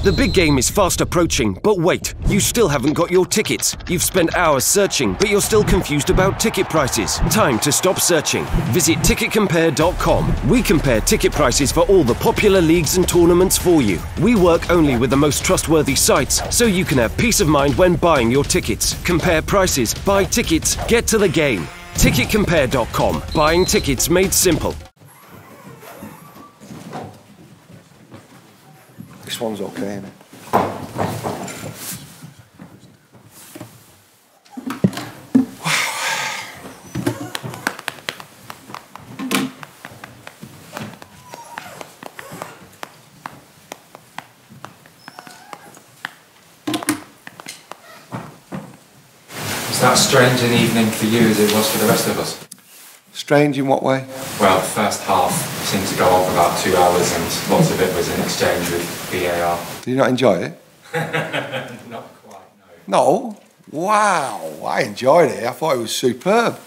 The big game is fast approaching, but wait, you still haven't got your tickets. You've spent hours searching, but you're still confused about ticket prices. Time to stop searching. Visit ticketcompare.com. We compare ticket prices for all the popular leagues and tournaments for you. We work only with the most trustworthy sites, so you can have peace of mind when buying your tickets. Compare prices, buy tickets, get to the game. Ticketcompare.com. Buying tickets made simple. This one's okay, isn't it? Was that strange an evening for you as it was for the rest of us? Strange in what way? Well, the first half seemed to go on for about 2 hours and lots of it was in exchange with VAR. Did you not enjoy it? Not quite, no. No? Wow, I enjoyed it. I thought it was superb.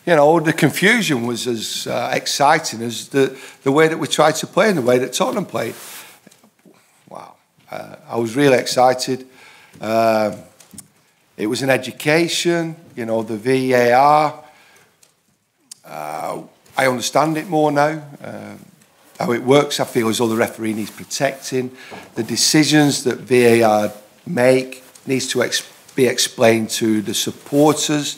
You know, the confusion was as exciting as the way that we tried to play and the way that Tottenham played. Wow. I was really excited. It was an education, you know, the VAR. I understand it more now, how it works. I feel as though the referee needs protecting. The decisions that VAR make needs to be explained to the supporters.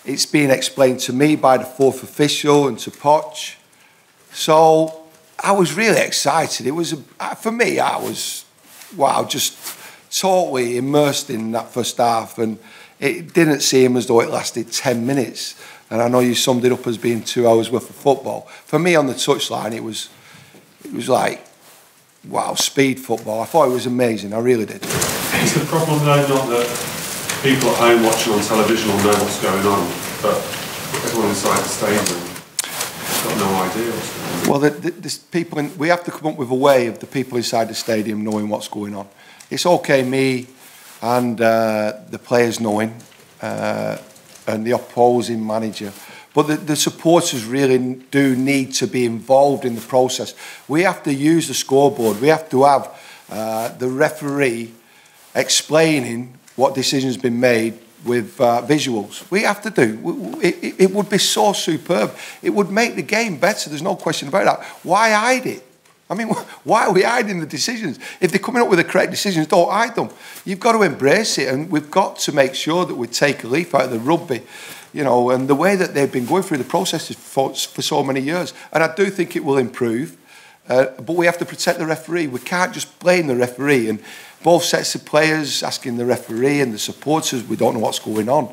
It's being explained to me by the fourth official and to Poch. So I was really excited. It was, for me, I was, wow, just totally immersed in that first half. And it didn't seem as though it lasted 10 minutes. And I know you summed it up as being 2 hours worth of football. For me on the touchline, it was like, wow, speed football. I thought it was amazing, I really did. Is the problem though not that people at home watching on television will know what's going on, but everyone inside the stadium has got no idea what's going on? Well, we have to come up with a way of the people inside the stadium knowing what's going on. It's okay, me and the players knowing, and the opposing manager. But the supporters really do need to be involved in the process. We have to use the scoreboard. We have to have the referee explaining what decision's been made with visuals. We have to do. It would be so superb. It would make the game better. There's no question about that. Why hide it? I mean, why are we hiding the decisions? If they're coming up with the correct decisions, don't hide them. You've got to embrace it, and we've got to make sure that we take a leaf out of the rugby, you know, and the way that they've been going through the processes for so many years. And I do think it will improve, but we have to protect the referee. We can't just blame the referee, and both sets of players asking the referee and the supporters, we don't know what's going on.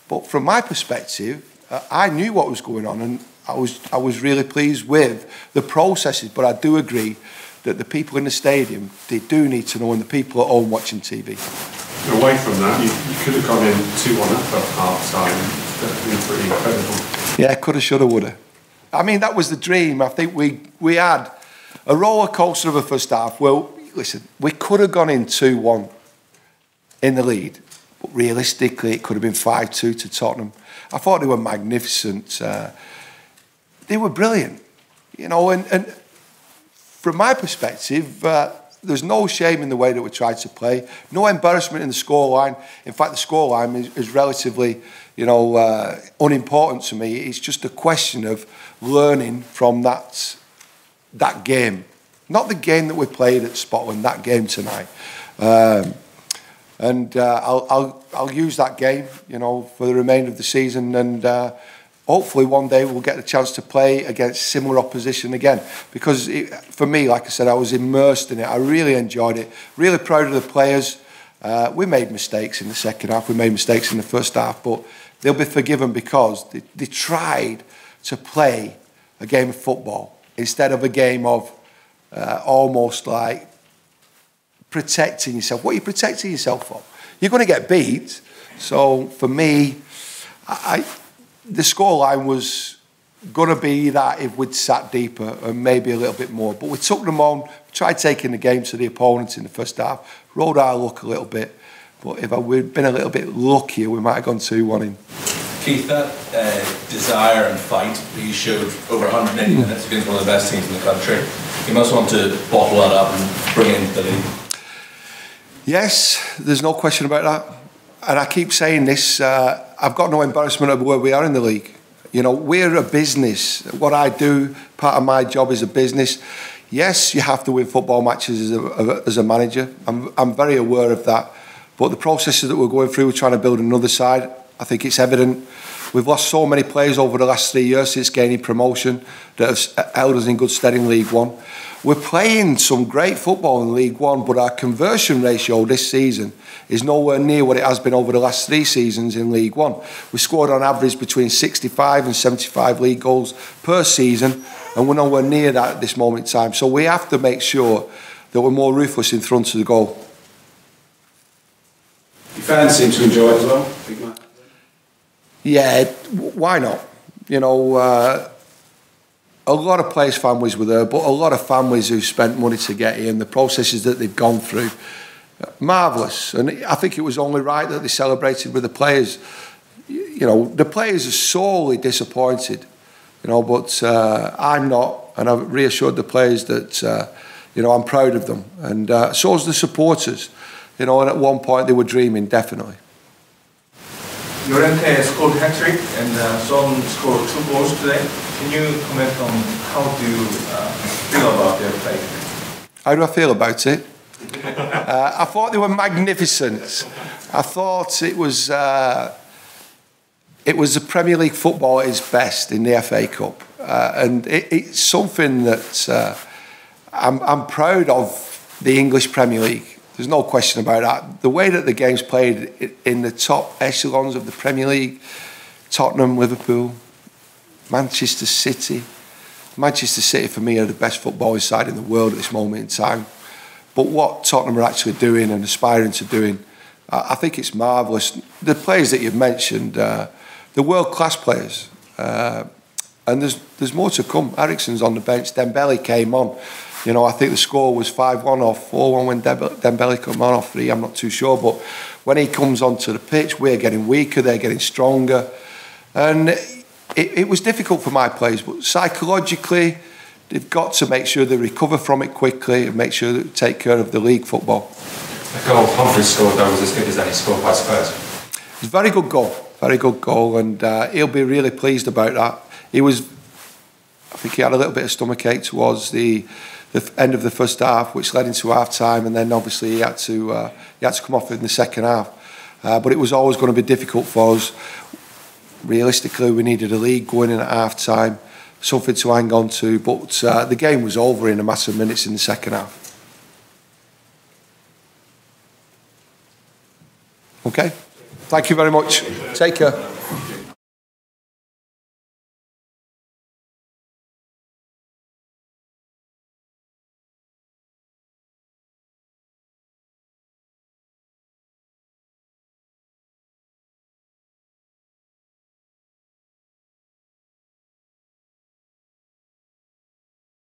But from my perspective, I knew what was going on, and I was really pleased with the processes, but I do agree that the people in the stadium, they do need to know, and the people at home watching TV. Away from that, you could have gone in 2-1 up at half time. That would be pretty incredible. Yeah, coulda, shoulda, woulda. I mean, that was the dream. I think we had a roller coaster of a first half. Well, listen, we could have gone in 2-1 in the lead, but realistically, it could have been 5-2 to Tottenham. I thought they were magnificent. They were brilliant, you know, and from my perspective, there's no shame in the way that we tried to play, no embarrassment in the scoreline. In fact, the scoreline is relatively, you know, unimportant to me. It's just a question of learning from that game, not the game that we played at Scotland, that game tonight. I'll use that game, you know, for the remainder of the season, and hopefully one day we'll get the chance to play against similar opposition again. Because for me, like I said, I was immersed in it. I really enjoyed it. Really proud of the players. We made mistakes in the second half. We made mistakes in the first half, but they'll be forgiven because they tried to play a game of football instead of a game of almost like protecting yourself. What are you protecting yourself for? You're going to get beat. So for me, the scoreline was going to be that if we'd sat deeper and maybe a little bit more. But we took them on, tried taking the game to the opponents in the first half, rode our luck a little bit. But if we'd been a little bit luckier, we might have gone 2-1 in. Keith, that desire and fight that you showed over 180 minutes against one of the best teams in the country, you must want to bottle that up and bring it into the league. Yes, there's no question about that. And I keep saying this, I've got no embarrassment of where we are in the league. You know, we're a business. What I do, part of my job is a business. Yes, you have to win football matches as a manager. I'm very aware of that. But the processes that we're going through, we're trying to build another side. I think it's evident. We've lost so many players over the last 3 years since gaining promotion that have held us in good stead in League One. We're playing some great football in League One, but our conversion ratio this season is nowhere near what it has been over the last 3 seasons in League One. We scored on average between 65 and 75 league goals per season, and we're nowhere near that at this moment in time. So we have to make sure that we're more ruthless in front of the goal. Your fans seem to enjoy it as well, big man. Yeah, why not? You know, a lot of players' families were there, but a lot of families who spent money to get here and the processes that they've gone through, marvellous. And I think it was only right that they celebrated with the players. You know, the players are sorely disappointed, you know, but I'm not. And I've reassured the players that, you know, I'm proud of them. And so is the supporters. You know, and at one point they were dreaming, definitely. Llorente scored hat-trick and Son scored 2 goals today. Can you comment on how do you feel about their play? How do I feel about it? I thought they were magnificent. I thought it was the Premier League football at its best in the FA Cup. And it's something that I'm proud of the English Premier League. There's no question about that. The way that the game's played in the top echelons of the Premier League, Tottenham, Liverpool, Manchester City. Manchester City, for me, are the best footballing side in the world at this moment in time. But what Tottenham are actually doing and aspiring to doing, I think it's marvellous. The players that you've mentioned, they're world-class players. And there's more to come. Eriksen's on the bench. Dembele came on. You know, I think the score was 5-1 or 4-1 when Dembele came on, or 3, I'm not too sure. But when he comes onto the pitch, we're getting weaker, they're getting stronger. And it was difficult for my players, but psychologically, they've got to make sure they recover from it quickly and make sure they take care of the league football. The goal Humphrey scored, though, was as good as any scored by Spurs. It was a very good goal, and he'll be really pleased about that. I think he had a little bit of stomachache towards the end of the first half, which led into half time, and then obviously he had to come off in the second half. But it was always going to be difficult for us. Realistically, we needed a lead going in at half time, something to hang on to. But the game was over in a matter of minutes in the second half. Okay, thank you very much. Take care.